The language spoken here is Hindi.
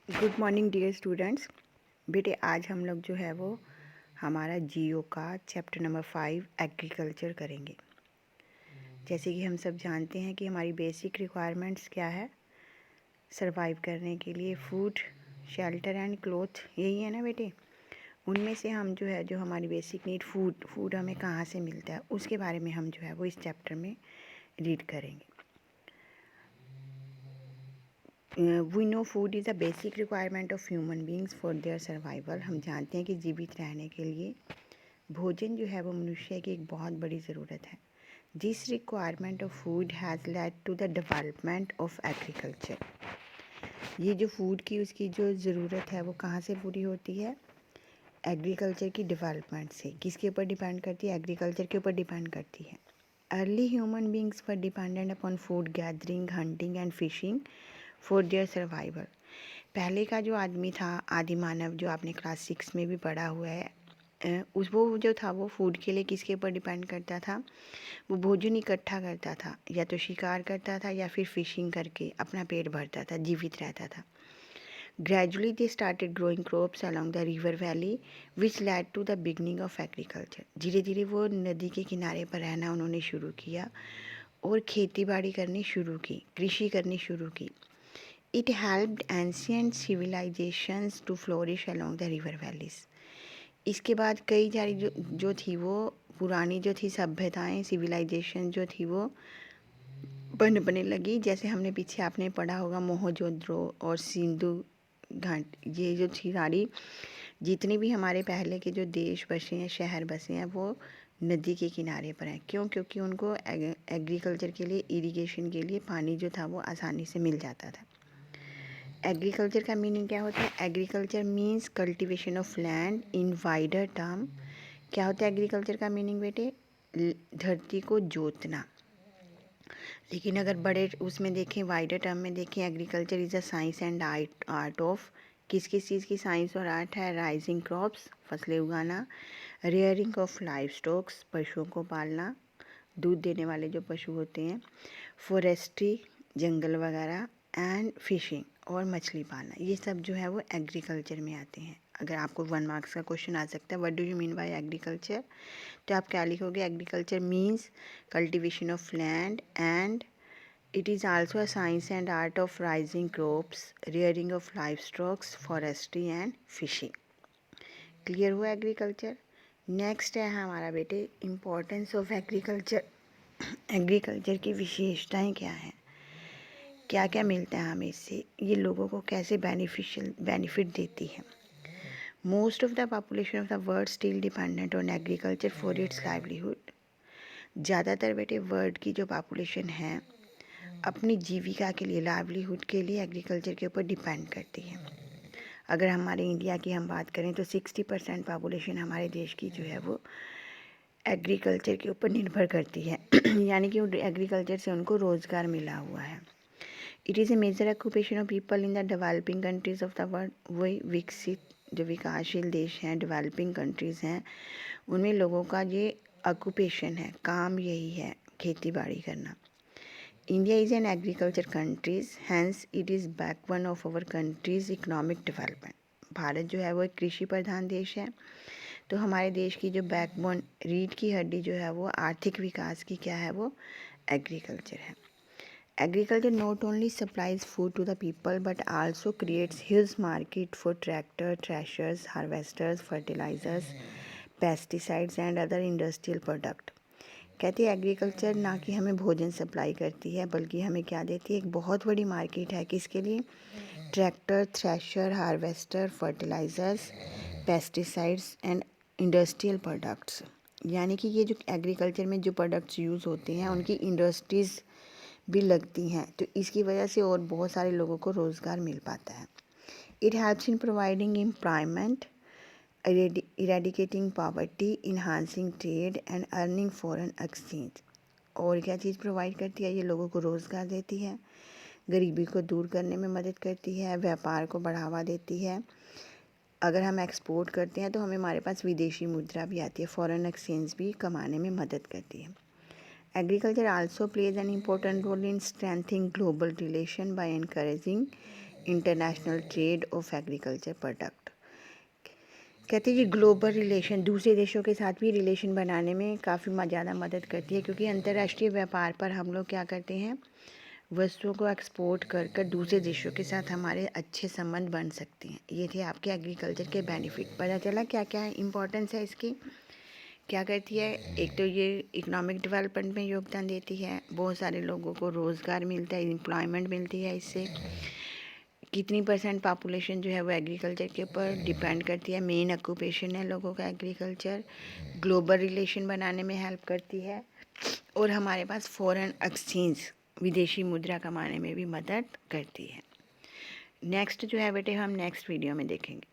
Good morning dear students. बेटे आज हम लोग जो है वो हमारा जियो का चैप्टर नंबर 5 एग्रीकल्चर करेंगे। जैसे कि हम सब जानते हैं कि हमारी बेसिक रिक्वायरमेंट्स क्या है सरवाइव करने के लिए, फूड, शेल्टर एंड क्लोथ, यही है ना बेटे। उनमें से हम जो है जो हमारी बेसिक नीड फूड हमें कहाँ से मिलता है उसके बारे में हम जो है वो इस चैप्टर में रीड करेंगे। We know food is a basic requirement of human beings for their survival. हम जानते हैं कि जीवित रहने के लिए भोजन जो है वो मनुष्य की एक बहुत बड़ी ज़रूरत है। This requirement of food has led to the development of agriculture. ये जो फूड की उसकी जो ज़रूरत है वो कहाँ से पूरी होती है? एग्रीकल्चर की डेवलपमेंट से। किसके ऊपर डिपेंड करती है? एग्रीकल्चर के ऊपर डिपेंड करती है। Early human beings were dependent upon food gathering, hunting and fishing for their survival. पहले का जो आदमी था, आदि मानव, जो आपने क्लास 6 में भी पढ़ा हुआ है, उस वो जो था वो फूड के लिए किसके ऊपर डिपेंड करता था? वो भोजन इकट्ठा करता था, या तो शिकार करता था या फिर फिशिंग करके अपना पेट भरता था, जीवित रहता था। Gradually they started growing crops along the river valley which led to the beginning of agriculture. धीरे धीरे वो नदी के किनारे पर रहना उन्होंने शुरू किया और खेती बाड़ी करनी शुरू की, कृषि करनी शुरू की। It helped ancient civilizations to flourish along the river valleys. इसके बाद कई सारी जो थी वो पुरानी जो थी सभ्यताएं, सिविलाइजेशन जो थी वो बनने लगी। जैसे हमने पीछे आपने पढ़ा होगा मोहनजोदड़ो और सिंधु घाट, ये जो थी सारी जितने भी हमारे पहले के जो देश बसे हैं, शहर बसे हैं, वो नदी के किनारे पर हैं। क्यों? क्योंकि उनको एग्रीकल्चर के लिए, इरिगेशन के लिए पानी जो था वो आसानी से मिल जाता था। एग्रीकल्चर का मीनिंग क्या होता है? Agriculture means cultivation of land in wider term. क्या होता है एग्रीकल्चर का मीनिंग बेटे? धरती को जोतना। लेकिन अगर बड़े उसमें देखें, वाइडर टर्म में देखें, agriculture is a science and art of, किस किस चीज़ की साइंस और आर्ट है? राइजिंग क्रॉप्स, फसलें उगाना, रेयरिंग ऑफ लाइव स्टॉक्स, पशुओं को पालना, दूध देने वाले जो पशु होते हैं, फॉरेस्ट्री, जंगल वगैरह, एंड फिशिंग, और मछली पालना। ये सब जो है वो एग्रीकल्चर में आते हैं। अगर आपको 1 मार्क्स का क्वेश्चन आ सकता है, what do you mean by agriculture, तो आप क्या लिखोगे? Agriculture means cultivation of land and it is also a science and art of rising crops, rearing of live stocks, forestry and fishing. Clear हुआ एग्रीकल्चर? नेक्स्ट है हमारा बेटे इम्पोर्टेंस ऑफ एग्रीकल्चर। एग्रीकल्चर की विशेषताएं क्या हैं, क्या क्या मिलता है हमें इससे, ये लोगों को कैसे बेनिफिट देती है। Most of the population of the world still dependent on agriculture for its livelihood. ज़्यादातर बेटे वर्ल्ड की जो पॉपुलेशन है अपनी जीविका के लिए, लाइवलीहुड के लिए एग्रीकल्चर के ऊपर डिपेंड करती है। अगर हमारे इंडिया की हम बात करें तो 60% पॉपुलेशन हमारे देश की जो है वो एग्रीकल्चर के ऊपर निर्भर करती है यानी कि एग्रीकल्चर से उनको रोज़गार मिला हुआ है। It is a major occupation of people in the developing countries of the world. वही विकसित जो विकासशील देश हैं, डेवलपिंग कंट्रीज़ हैं, उनमें लोगों का ये ऑक्यूपेशन है, काम यही है, खेती बाड़ी करना। India is an agriculture countries, hence it is backbone of our country's economic development. Bharat जो है वो एक कृषि प्रधान देश है, तो हमारे देश की जो बैकबोन, रीढ़ की हड्डी जो है वो आर्थिक विकास की क्या है? वो एग्रीकल्चर है। Agriculture not only supplies food to the people but also creates huge market for tractor, threshers, harvesters, fertilizers, pesticides and other industrial product। कहते हैं एग्रीकल्चर ना कि हमें भोजन सप्लाई करती है बल्कि हमें क्या देती है? एक बहुत बड़ी मार्केट है। किसके लिए? Tractor, thresher, harvester, fertilizers, pesticides and industrial products. यानी कि ये जो एग्रीकल्चर में जो प्रोडक्ट्स यूज़ होते हैं उनकी इंडस्ट्रीज़ भी लगती हैं, तो इसकी वजह से और बहुत सारे लोगों को रोज़गार मिल पाता है। It helps in providing employment, eradicating poverty, enhancing trade and earning foreign exchange. और क्या चीज़ प्रोवाइड करती है? ये लोगों को रोज़गार देती है, गरीबी को दूर करने में मदद करती है, व्यापार को बढ़ावा देती है। अगर हम एक्सपोर्ट करते हैं तो हमारे पास विदेशी मुद्रा भी आती है, फॉरेन एक्सचेंज भी कमाने में मदद करती है। Agriculture also plays an important role in strengthening global relations by encouraging international trade off agriculture product. कहते हैं कि ग्लोबल रिलेशन दूसरे देशों के साथ भी रिलेशन बनाने में काफ़ी ज़्यादा मदद करती है, क्योंकि अंतर्राष्ट्रीय व्यापार पर हम लोग क्या करते हैं, वस्तुओं को एक्सपोर्ट कर कर दूसरे देशों के साथ हमारे अच्छे संबंध बन सकते हैं। ये थे आपके एग्रीकल्चर के बेनिफिट। पता चला क्या क्या इम्पोर्टेंस है इसकी, क्या करती है। एक तो ये इकोनॉमिक डेवलपमेंट में योगदान देती है, बहुत सारे लोगों को रोज़गार मिलता है, एम्प्लॉयमेंट मिलती है इससे। कितनी % पॉपुलेशन जो है वो एग्रीकल्चर के ऊपर डिपेंड करती है, मेन ऑक्यूपेशन है लोगों का एग्रीकल्चर। ग्लोबल रिलेशन बनाने में हेल्प करती है, और हमारे पास फॉरेन एक्सचेंज विदेशी मुद्रा कमाने में भी मदद करती है। नेक्स्ट जो है बेटे हम नेक्स्ट वीडियो में देखेंगे।